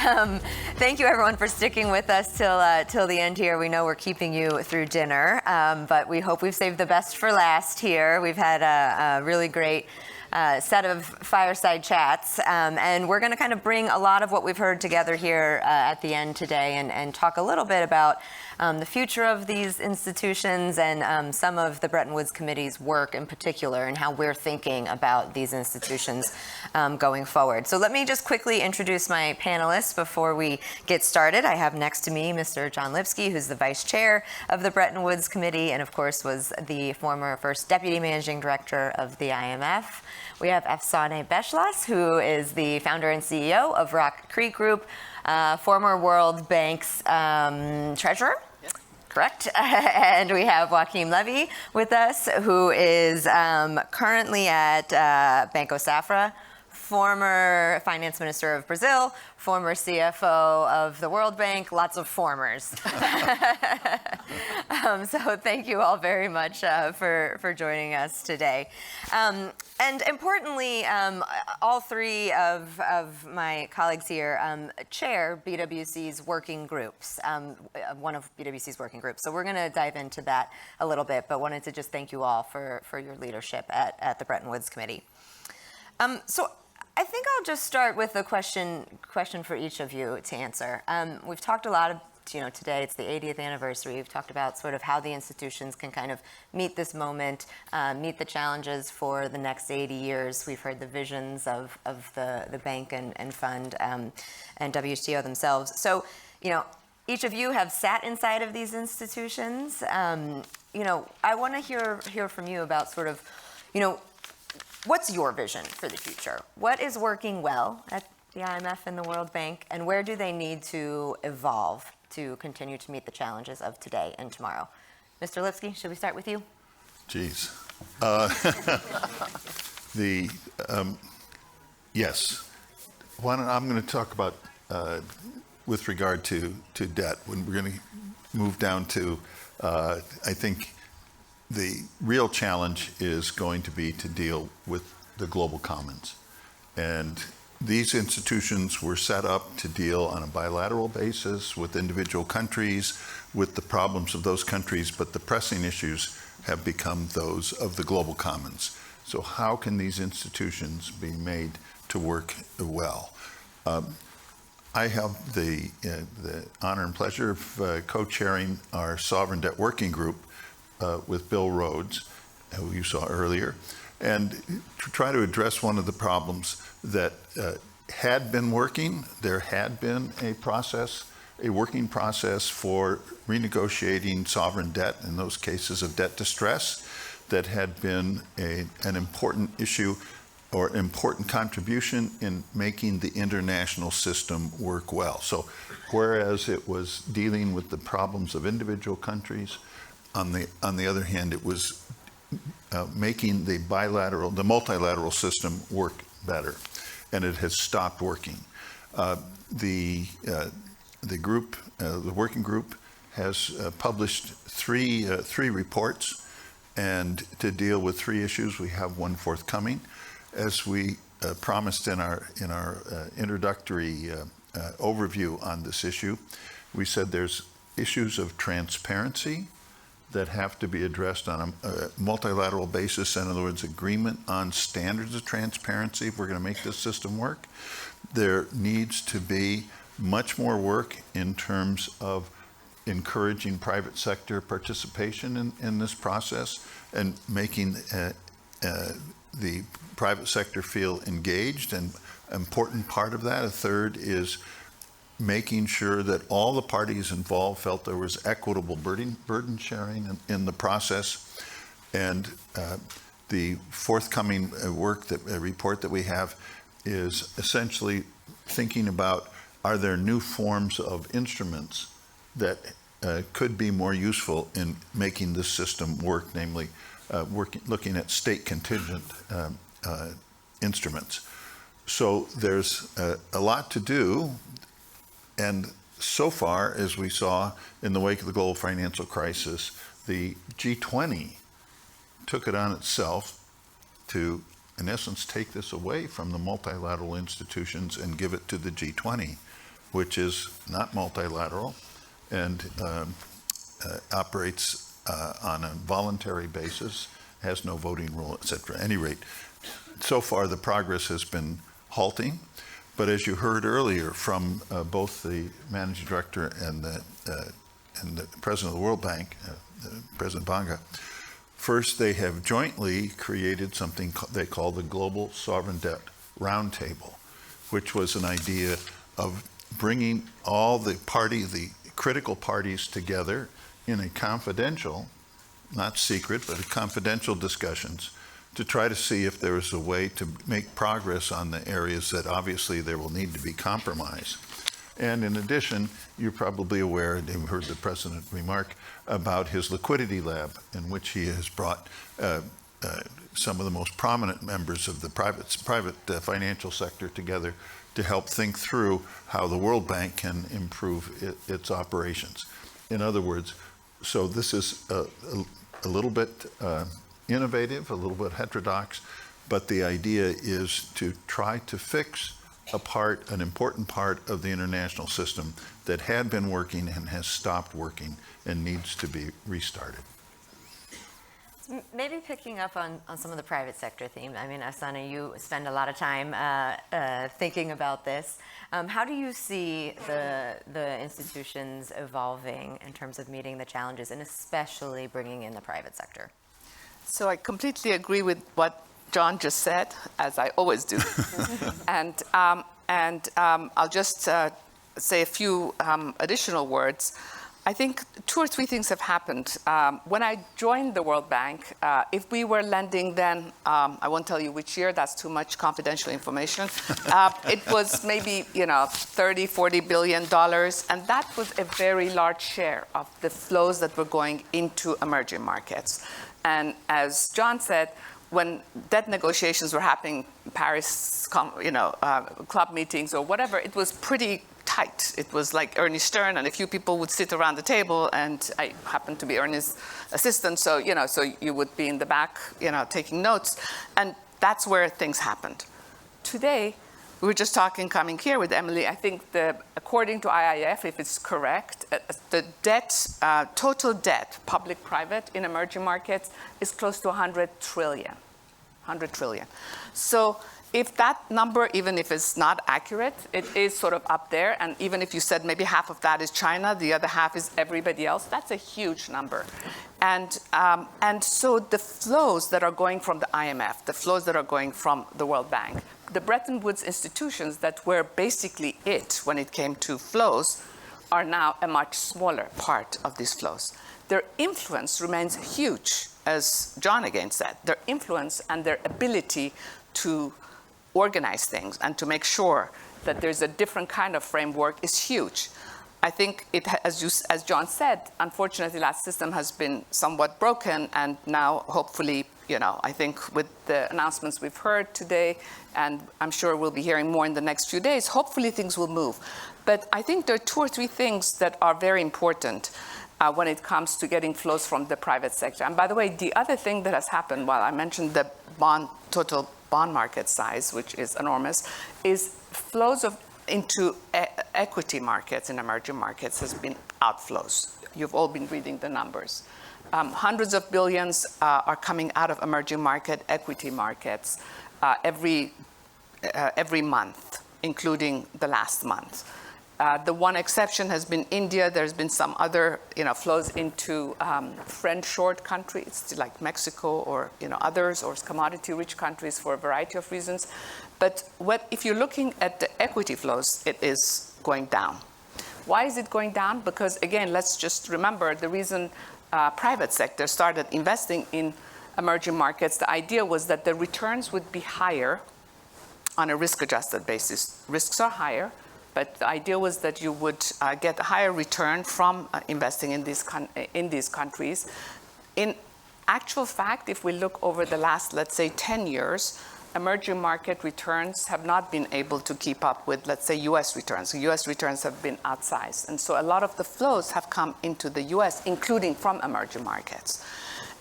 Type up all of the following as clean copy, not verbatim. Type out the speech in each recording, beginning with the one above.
Thank you, everyone, for sticking with us till the end here. We know we're keeping you through dinner, but we hope we've saved the best for last here. We've had a really great set of fireside chats, and we're going to kind of bring a lot of what we've heard together here at the end today and talk a little bit about the future of these institutions and some of the Bretton Woods Committee's work in particular and how we're thinking about these institutions going forward. So let me just quickly introduce my panelists before we get started. I have next to me Mr. John Lipsky, who's the vice chair of the Bretton Woods Committee and, of course, was the former first deputy managing director of the IMF. We have Afsaneh Beschloss, who is the founder and CEO of RockCreek Group, former World Bank's treasurer. Correct. And we have Joaquim Levy with us, who is currently at Banco Safra, former finance minister of Brazil, former CFO of the World Bank, lots of formers. So thank you all very much for joining us today. And importantly, all three of my colleagues here chair BWC's working groups, one of BWC's working groups. So we're going to dive into that a little bit, but wanted to just thank you all for your leadership at the Bretton Woods Committee. So I think I'll just start with a question for each of you to answer. We've talked a lot today it's the 80th anniversary. We've talked about sort of how the institutions can kind of meet this moment, meet the challenges for the next 80 years. We've heard the visions of the bank and fund and WTO themselves. So, each of you have sat inside of these institutions. I want to hear from you about sort of, what's your vision for the future? What is working well at the IMF and the World Bank, and where do they need to evolve to continue to meet the challenges of today and tomorrow? Mr. Lipsky, should we start with you? Geez. Yes. I'm going to talk about, with regard to debt, when we're going to move down to, I think, the real challenge is going to be to deal with the global commons. And these institutions were set up to deal on a bilateral basis with individual countries, with the problems of those countries, but the pressing issues have become those of the global commons. So how can these institutions be made to work well? I have the honor and pleasure of co-chairing our Sovereign Debt Working Group with Bill Rhodes, who you saw earlier, and to try to address one of the problems that had been working. There had been a working process for renegotiating sovereign debt in those cases of debt distress that had been an important issue or important contribution in making the international system work well. So whereas it was dealing with the problems of individual countries, on the other hand, it was making the multilateral system work better, and it has stopped working. The working group has published three reports, and to deal with three issues, we have one forthcoming. As we promised in our introductory overview on this issue, we said there's issues of transparency that have to be addressed on a multilateral basis. In other words, agreement on standards of transparency if we're going to make this system work. There needs to be much more work in terms of encouraging private sector participation in this process and making the private sector feel engaged. And an important part of that, a third, is making sure that all the parties involved felt there was equitable burden sharing in the process. And the forthcoming report that we have is essentially thinking about, are there new forms of instruments that could be more useful in making this system work, namely looking at state contingent instruments. So there's a lot to do. And so far, as we saw in the wake of the global financial crisis, the G20 took it on itself to, in essence, take this away from the multilateral institutions and give it to the G20. which is not multilateral and operates on a voluntary basis, has no voting rule, et cetera. At any rate, so far the progress has been halting. But as you heard earlier from both the managing director and the president of the World Bank, President Banco, first they have jointly created something they call the Global Sovereign Debt Roundtable, which was an idea of bringing all the critical parties together in a confidential, not secret, but confidential discussions to try to see if there is a way to make progress on the areas that obviously there will need to be compromise. And in addition, you're probably aware, and you've heard the president remark about his liquidity lab, in which he has brought some of the most prominent members of the private financial sector together to help think through how the World Bank can improve its operations. In other words, so this is a little bit innovative, a little bit heterodox, but the idea is to try to fix an important part of the international system that had been working and has stopped working and needs to be restarted. Maybe picking up on some of the private sector theme. I mean, Afsaneh, you spend a lot of time thinking about this. How do you see the institutions evolving in terms of meeting the challenges and especially bringing in the private sector? So I completely agree with what John just said, as I always do. and I'll just say a few additional words. I think 2 or 3 things have happened. When I joined the World Bank, if we were lending then, I won't tell you which year, that's too much confidential information. It was maybe, $30, $40 billion, and that was a very large share of the flows that were going into emerging markets. And as John said, when debt negotiations were happening, Paris, club meetings or whatever, it was pretty tight. It was like Ernie Stern and a few people would sit around the table, and I happened to be Ernie's assistant, so you would be in the back, taking notes, and that's where things happened. Today, we were just coming here with Emily, I think according to IIF, if it's correct, the total debt, public-private in emerging markets is close to 100 trillion. So if that number, even if it's not accurate, it is sort of up there. And even if you said maybe half of that is China, the other half is everybody else, that's a huge number. And so the flows that are going from the IMF, the flows that are going from the World Bank, the Bretton Woods institutions that were basically it when it came to flows are now a much smaller part of these flows. Their influence remains huge, as John again said. Their influence and their ability to organize things and to make sure that there's a different kind of framework is huge. I think as John said, unfortunately that system has been somewhat broken, and now hopefully, I think with the announcements we've heard today, and I'm sure we'll be hearing more in the next few days, hopefully things will move. But I think there are 2 or 3 things that are very important when it comes to getting flows from the private sector. And by the way, the other thing that has happened, while I mentioned the total bond market size, which is enormous, is flows into equity markets in emerging markets has been outflows. You've all been reading the numbers. Hundreds of billions are coming out of emerging market equity markets every month, including the last month. The one exception has been India. There's been some other flows into French short countries like Mexico or others, or commodity-rich countries for a variety of reasons. But if you're looking at the equity flows, it is going down. Why is it going down? Because again, let's just remember the reason private sector started investing in emerging markets. The idea was that the returns would be higher on a risk-adjusted basis. Risks are higher, but the idea was that you would get a higher return from investing in these countries. In actual fact, if we look over the last, let's say, 10 years, emerging market returns have not been able to keep up with, let's say, US returns. So US returns have been outsized. And so a lot of the flows have come into the US, including from emerging markets.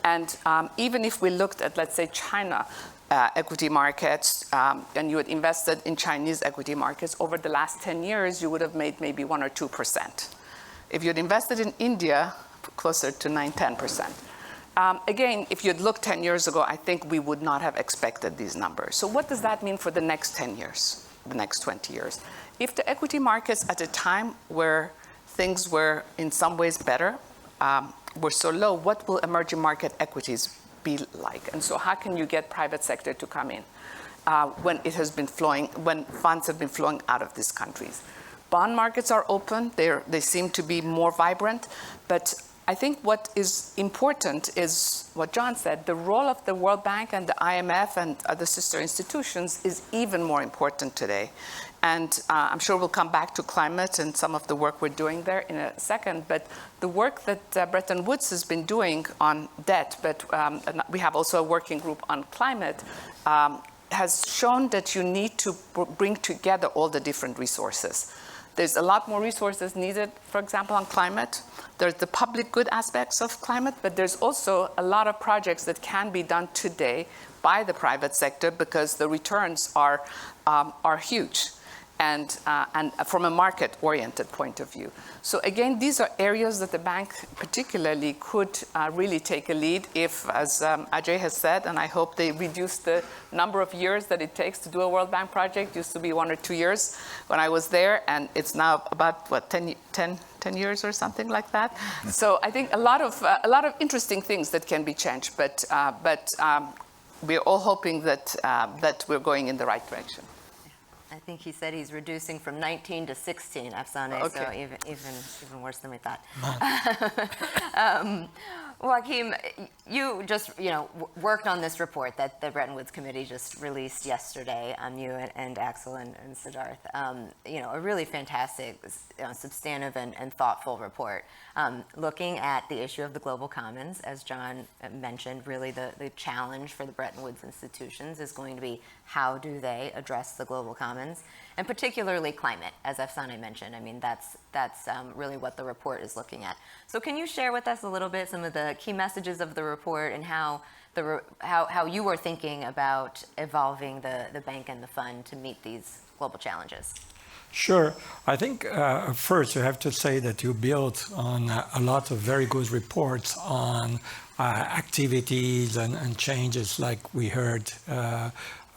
And even if we looked at, let's say, China, equity markets, and you had invested in Chinese equity markets, over the last 10 years, you would have made maybe 1 or 2%. If you had invested in India, closer to 9-10%. Again, if you had looked 10 years ago, I think we would not have expected these numbers. So what does that mean for the next 10 years, the next 20 years? If the equity markets at a time where things were in some ways better, were so low, what will emerging market equities be like? And so how can you get private sector to come in when it has been flowing, when funds have been flowing out of these countries? Bond markets are open. They seem to be more vibrant. But I think what is important is what John said. The role of the World Bank and the IMF and other sister institutions is even more important today. And I'm sure we'll come back to climate and some of the work we're doing there in a second. But the work that Bretton Woods has been doing on debt, but we have also a working group on climate, has shown that you need to bring together all the different resources. There's a lot more resources needed, for example, on climate. There's the public good aspects of climate, but there's also a lot of projects that can be done today by the private sector because the returns are huge. And from a market-oriented point of view. So again, these are areas that the bank particularly could really take a lead if, as Ajay has said, and I hope they reduce the number of years that it takes to do a World Bank project. It used to be 1 or 2 years when I was there, and it's now about, what, 10 years or something like that. So I think a lot of interesting things that can be changed, but we're all hoping that we're going in the right direction. I think he said he's reducing from 19 to 16, Afsaneh, Okay. So even worse than we thought. Joaquim, you just worked on this report that the Bretton Woods Committee just released yesterday. You and Axel and Siddharth. A really fantastic, substantive and thoughtful report, looking at the issue of the global commons. As John mentioned, really the challenge for the Bretton Woods institutions is going to be how do they address the global commons, and particularly climate, as Afsaneh mentioned. I mean, that's really what the report is looking at. So can you share with us a little bit some of the key messages of the report and how you were thinking about evolving the bank and the fund to meet these global challenges? Sure. I think first you have to say that you built on a lot of very good reports on activities and changes like we heard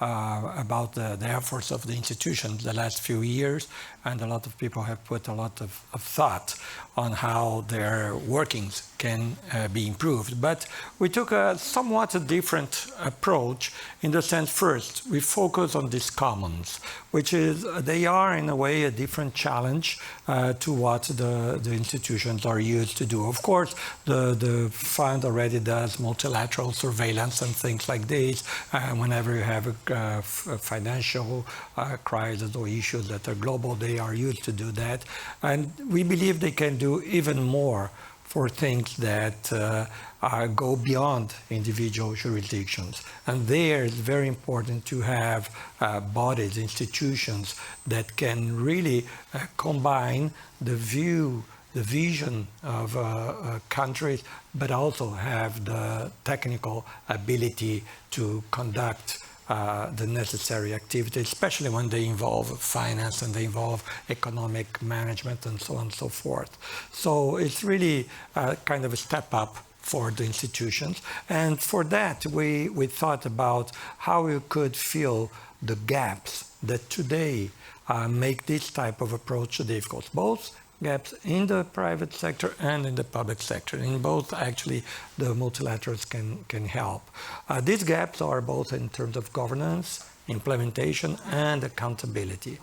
about the efforts of the institutions the last few years, and a lot of people have put a lot of thought on how their workings can be improved. But we took a somewhat different approach in the sense, first, we focus on these commons, which is, they are in a way a different challenge to what the institutions are used to do. Of course, the fund already does multilateral surveillance and things like this. Whenever you have a financial crisis or issues that are global, they are used to do that. And we believe they can do even more for things that go beyond individual jurisdictions. And there it's very important to have bodies, institutions that can really combine the vision of countries, but also have the technical ability to conduct the necessary activities, especially when they involve finance and they involve economic management and so on and so forth. So it's really kind of a step up for the institutions. And for that, we thought about how we could fill the gaps that today make this type of approach difficult, both gaps in the private sector and in the public sector. In both, actually, the multilaterals can help. These gaps are both in terms of governance, implementation, and accountability.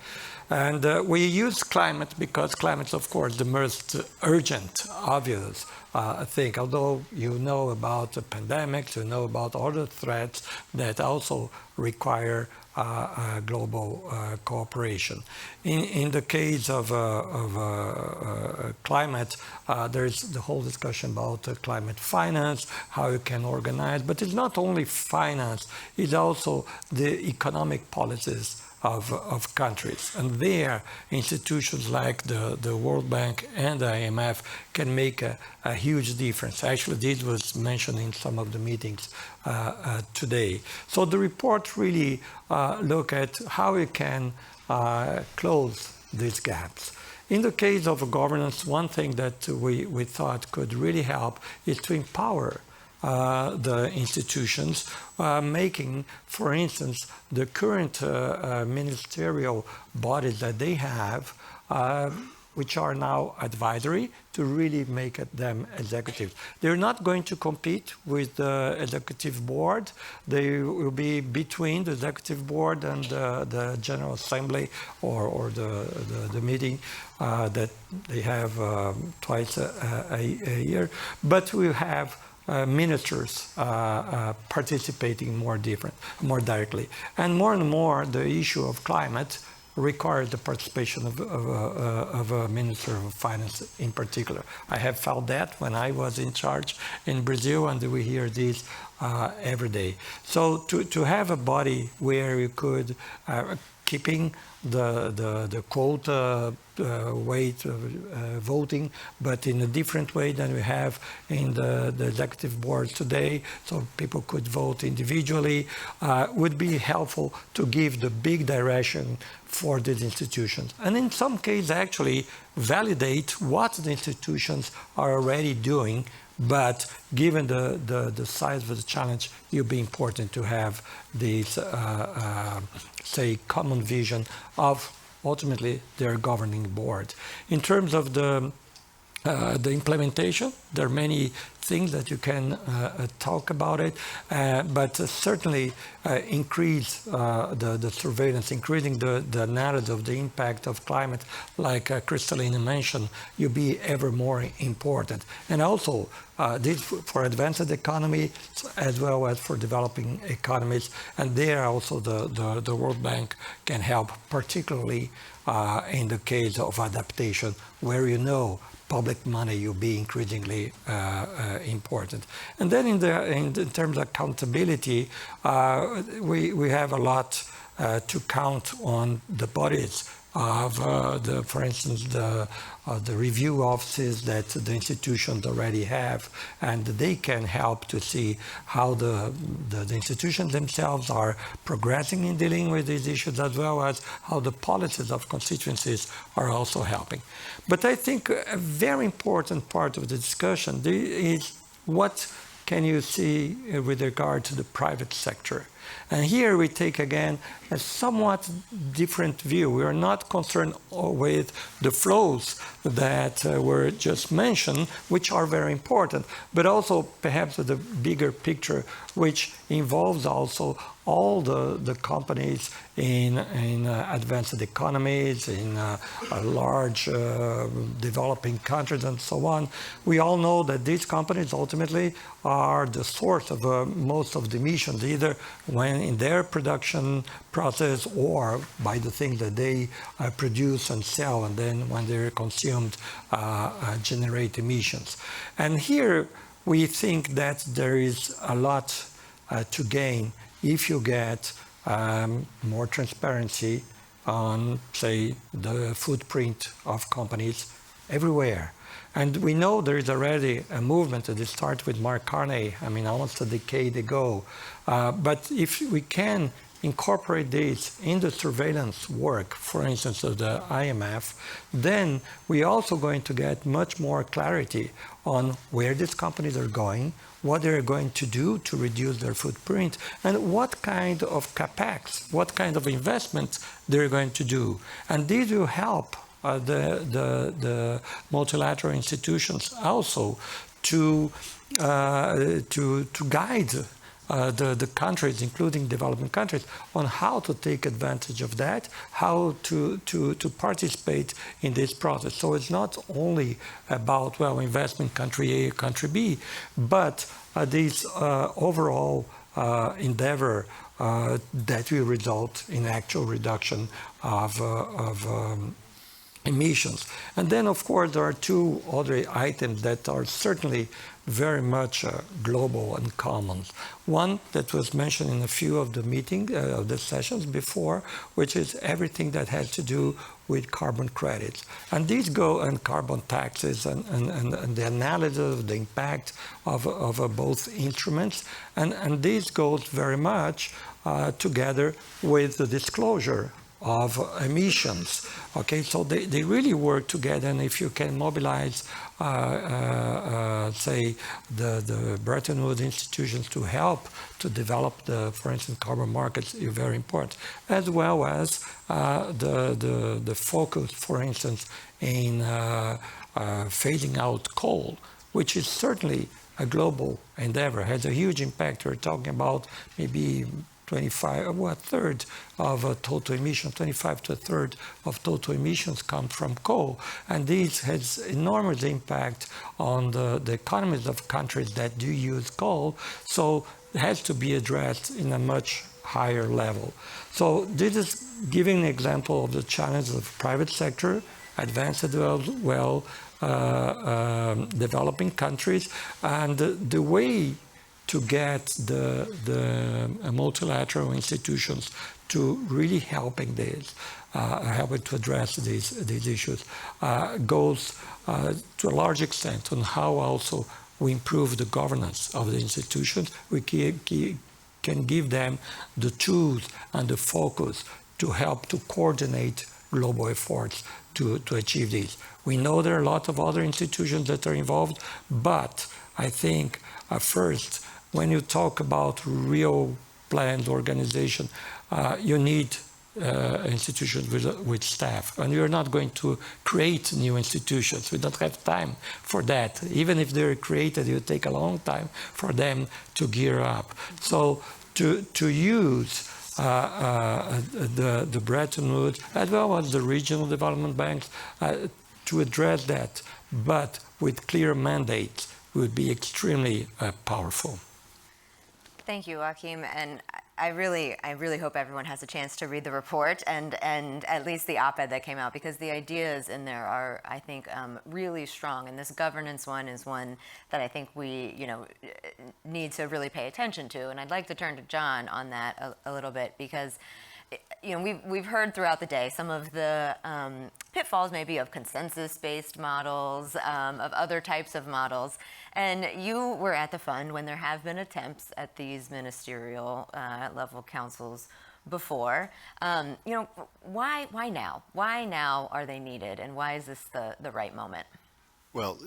And we use climate because climate is, of course, the most urgent, obvious thing. Although you know about the pandemics, you know about other threats that also require global cooperation. In the case of climate, there's the whole discussion about climate finance, how you can organize, but it's not only finance, it's also the economic policies of countries. And there, institutions like the World Bank and the IMF can make a huge difference. Actually, this was mentioned in some of the meetings today. So the report really look at how we can close these gaps. In the case of governance, one thing that we thought could really help is to empower the institutions, making, for instance, the current ministerial bodies that they have, which are now advisory, to really make them executive. They're not going to compete with the executive board. They will be between the executive board and the General Assembly or the meeting that they have twice a year. But we have ministers participating more directly. And more, the issue of climate requires the participation of a Minister of Finance in particular. I have felt that when I was in charge in Brazil, and we hear this every day. So to have a body where you could, keeping the quota weight voting, but in a different way than we have in the executive board today, so people could vote individually, would be helpful to give the big direction for these institutions. And in some cases, actually validate what the institutions are already doing, but given the size of the challenge, it would be important to have this, say, common vision of ultimately their governing board. In terms of the implementation, there are many things that you can talk about it, but certainly increase the surveillance, increasing the narrative of the impact of climate, like Kristalina mentioned, will be ever more important. And also, this for advanced economy as well as for developing economies, and there also the World Bank can help, particularly in the case of adaptation, where public money will be increasingly important. And then in terms of accountability, we have a lot to count on the bodies of, for instance, the review offices that the institutions already have, and they can help to see how the institutions themselves are progressing in dealing with these issues, as well as how the policies of constituencies are also helping. But I think a very important part of the discussion is what can you see with regard to the private sector. And here we take again a somewhat different view. We are not concerned with the flows that were just mentioned, which are very important, but also perhaps the bigger picture, which involves also all the companies in advanced economies, in large developing countries and so on. We all know that these companies ultimately are the source of most of the emissions, either when in their production process or by the things that they produce and sell, and then when they're consumed generate emissions. And here we think that there is a lot to gain if you get more transparency on, say, the footprint of companies everywhere. And we know there is already a movement that started with Mark Carney, almost a decade ago. But if we can incorporate this in the surveillance work, for instance, of the IMF, then we're also going to get much more clarity on where these companies are going, what they're going to do to reduce their footprint, and what kind of capex, what kind of investments they're going to do. And this will help the multilateral institutions also to guide the countries, including developing countries, on how to take advantage of that, how to participate in this process. So it's not only about, investment country A, country B, but this overall endeavor that will result in actual reduction of emissions. And then, of course, there are two other items that are certainly very much global and common. One that was mentioned in a few of the of the sessions before, which is everything that has to do with carbon credits. And these go and carbon taxes and the analysis of the impact of both instruments. And this goes very much together with the disclosure of emissions. Okay, so they really work together, and if you can mobilize, say, the Bretton Woods Institutions to help to develop for instance, carbon markets is very important, as well as the focus, for instance, in phasing out coal, which is certainly a global endeavor, has a huge impact. We're talking about maybe 25, a third of total emissions, 25 to a third of total emissions come from coal. And this has enormous impact on the economies of countries that do use coal. So it has to be addressed in a much higher level. So this is giving an example of the challenges of private sector, advanced as well, developing countries, and the way to get the multilateral institutions to really helping to address these issues goes to a large extent on how also we improve the governance of the institutions. We can give them the tools and the focus to help to coordinate global efforts to achieve this. We know there are a lot of other institutions that are involved, but I think first, when you talk about real planned organization, you need institutions with staff, and you're not going to create new institutions. We don't have time for that. Even if they're created, it will take a long time for them to gear up. So to use the Bretton Woods, as well as the regional development banks, to address that, but with clear mandates, would be extremely powerful. Thank you, Joaquim, and I really hope everyone has a chance to read the report and at least the op-ed that came out, because the ideas in there are, I think, really strong. And this governance one is one that I think we, need to really pay attention to. And I'd like to turn to John on that a little bit, because we've heard throughout the day some of the pitfalls maybe of consensus-based models, of other types of models. And you were at the fund when there have been attempts at these ministerial level councils before. Why now? Why now are they needed, and why is this the right moment? Well,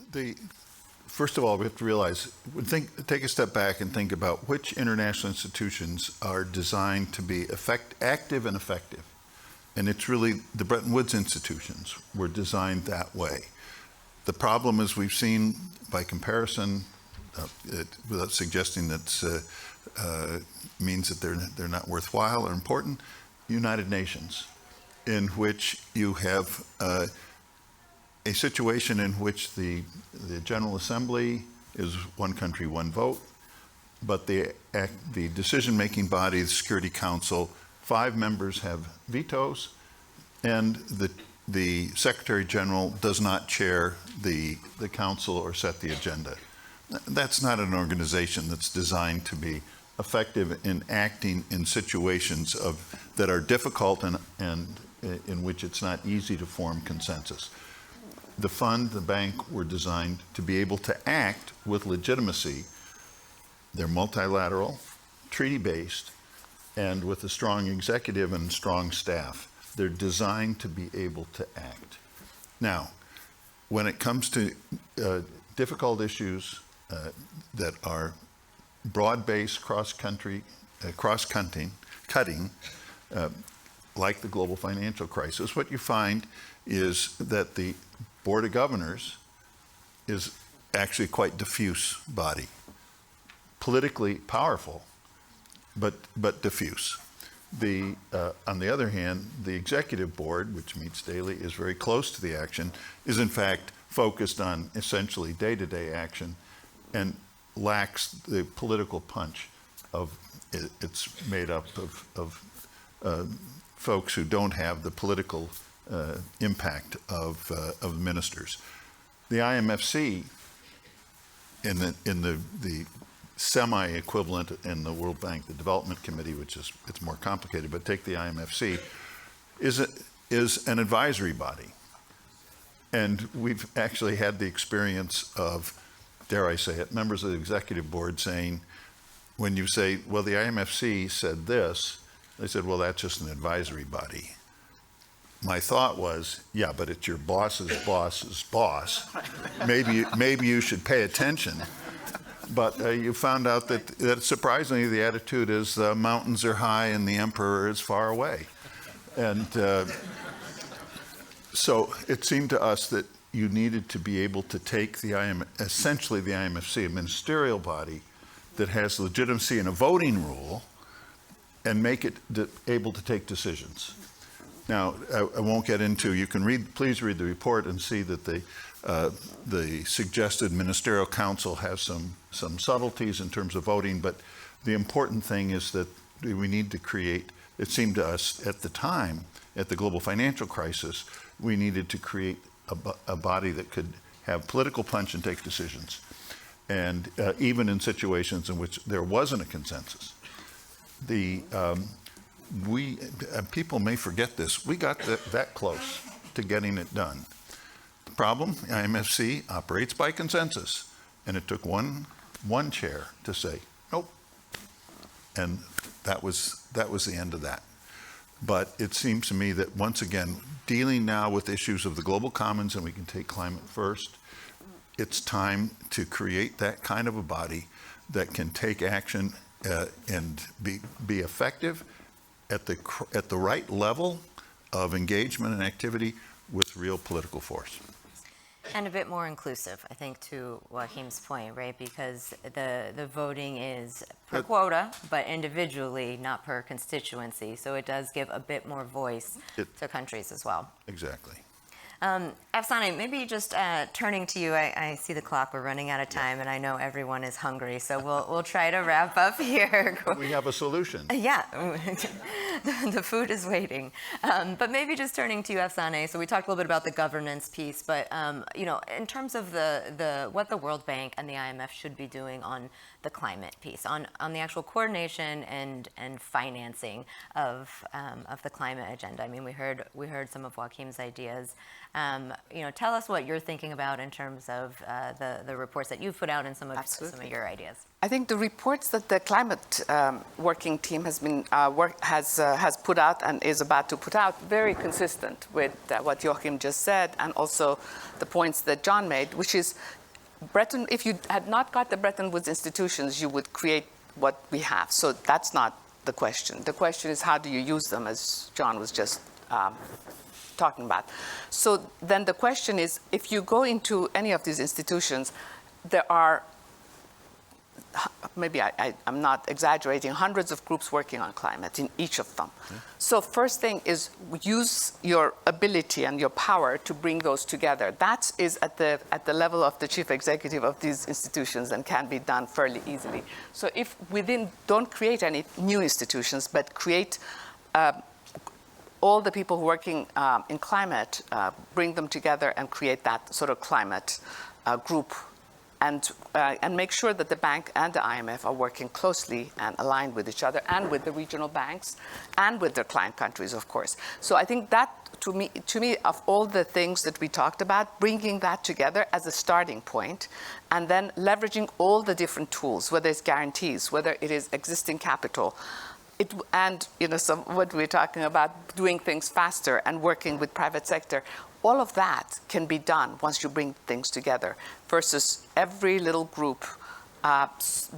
first of all, we have to realize, take a step back and think about which international institutions are designed to be active and effective. And it's really the Bretton Woods institutions were designed that way. The problem, as we've seen by comparison, without suggesting that means that they're not worthwhile or important, United Nations, in which you have a situation in which the General Assembly is one country, one vote, but the decision-making body, the Security Council, 5 members have vetoes, and the Secretary General does not chair the council or set the agenda. That's not an organization that's designed to be effective in acting in situations that are difficult and in which it's not easy to form consensus. The fund, the bank, were designed to be able to act with legitimacy. They're multilateral, treaty-based, and with a strong executive and strong staff. They're designed to be able to act. Now, when it comes to difficult issues that are broad-based, cross-cutting, like the global financial crisis, what you find is that the Board of Governors is actually quite diffuse body, politically powerful, but diffuse. On the other hand, the executive board, which meets daily, is very close to the action, is in fact focused on essentially day-to-day action and lacks the political punch of it's made up of folks who don't have the political impact of ministers. The IMFC, in the semi-equivalent in the World Bank, the Development Committee, which is it's more complicated, but take the IMFC, is an advisory body. And we've actually had the experience of, dare I say it, members of the executive board saying, when you say, well, the IMFC said this, they said, well, that's just an advisory body. My thought was, yeah, but it's your boss's boss's boss. Maybe you should pay attention. But you found out that surprisingly, the attitude is the mountains are high and the emperor is far away. And so it seemed to us that you needed to be able to take essentially the IMFC, a ministerial body that has legitimacy in a voting rule, and make it able to take decisions. Now, I won't get into, you can please read the report and see that the suggested ministerial council has some subtleties in terms of voting, but the important thing is that we need to create, it seemed to us at the time, at the global financial crisis, we needed to create a body that could have political punch and take decisions. And even in situations in which there wasn't a consensus. People may forget this, we got that close to getting it done. The problem, IMFC operates by consensus, and it took one chair to say, nope. And that was the end of that. But it seems to me that once again, dealing now with issues of the global commons, and we can take climate first, it's time to create that kind of a body that can take action and be effective at the right level of engagement and activity with real political force. And a bit more inclusive, I think, to Joaquim's point, right? Because the voting is per quota, but individually, not per constituency. So it does give a bit more voice to countries as well. Exactly. Afsaneh, maybe just turning to you, I see the clock, we're running out of time, and I know everyone is hungry, so we'll try to wrap up here. We have a solution. Yeah, the food is waiting. But maybe just turning to you, Afsaneh, so we talked a little bit about the governance piece, but in terms of what the World Bank and the IMF should be doing on the climate piece, on the actual coordination and financing of the climate agenda. I mean, we heard some of Joaquim's ideas. Tell us what you're thinking about in terms of the reports that you've put out and some of your ideas. I think the reports that the climate working team has been has put out and is about to put out very consistent with what Joaquim just said, and also the points that John made, which is if you had not got the Bretton Woods institutions, you would create what we have. So that's not the question. The question is, how do you use them, as John was just talking about. So then the question is, if you go into any of these institutions, there are, maybe I'm not exaggerating, hundreds of groups working on climate in each of them. Yeah. So first thing is use your ability and your power to bring those together. That is at the level of the chief executive of these institutions and can be done fairly easily. So if don't create any new institutions, but create all the people working in climate, bring them together and create that sort of climate group. And make sure that the bank and the IMF are working closely and aligned with each other and with the regional banks and with their client countries, of course. So I think that, to me, of all the things that we talked about, bringing that together as a starting point and then leveraging all the different tools, whether it's guarantees, whether it is existing capital, what we're talking about, doing things faster and working with private sector. All of that can be done once you bring things together versus every little group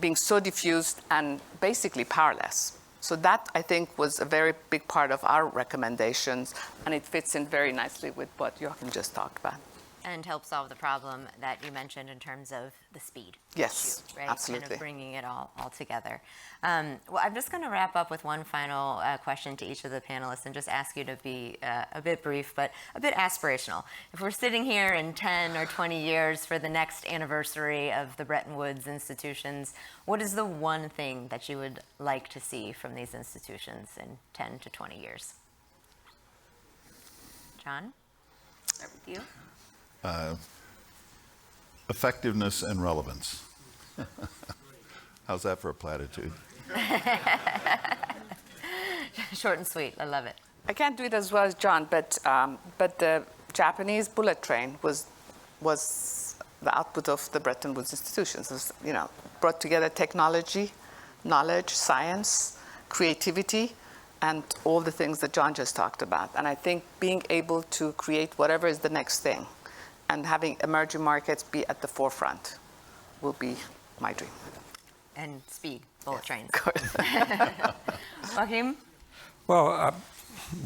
being so diffused and basically powerless. So that, I think, was a very big part of our recommendations, and it fits in very nicely with what Joaquim just talked about. And help solve the problem that you mentioned in terms of the speed. Yes, issue, right? absolutely. Kind of bringing it all together. Well, I'm just going to wrap up with one final question to each of the panelists and just ask you to be a bit brief, but a bit aspirational. If we're sitting here in 10 or 20 years for the next anniversary of the Bretton Woods institutions, what is the one thing that you would like to see from these institutions in 10 to 20 years? John, start with you. Effectiveness and relevance. How's that for a platitude? Short and sweet. I love it. I can't do it as well as John, but the Japanese bullet train was the output of the Bretton Woods Institutions. It was, brought together technology, knowledge, science, creativity, and all the things that John just talked about. And I think being able to create whatever is the next thing and having emerging markets be at the forefront will be my dream. And speed, bullet trains. Of course. Joaquim? Well,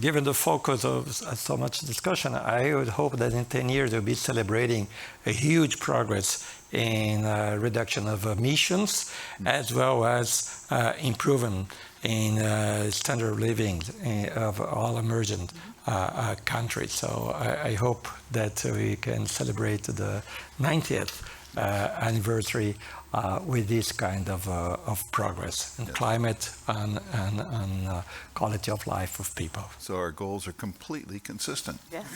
given the focus of so much discussion, I would hope that in 10 years we'll be celebrating a huge progress in reduction of emissions, as well as improvement in standard of living of all emerging countries. So I hope that we can celebrate the 90th anniversary with this kind of progress in climate and quality of life of people. So our goals are completely consistent. Yes.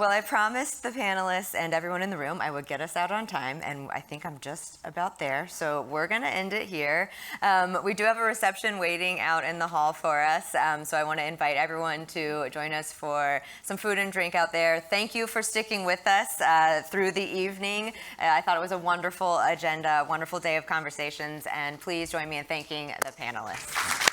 Well, I promised the panelists and everyone in the room I would get us out on time, and I think I'm just about there. So we're going to end it here. We do have a reception waiting out in the hall for us, so I want to invite everyone to join us for some food and drink out there. Thank you for sticking with us through the evening. I thought it was a wonderful agenda, wonderful day of conversations, and please join me in thanking the panelists.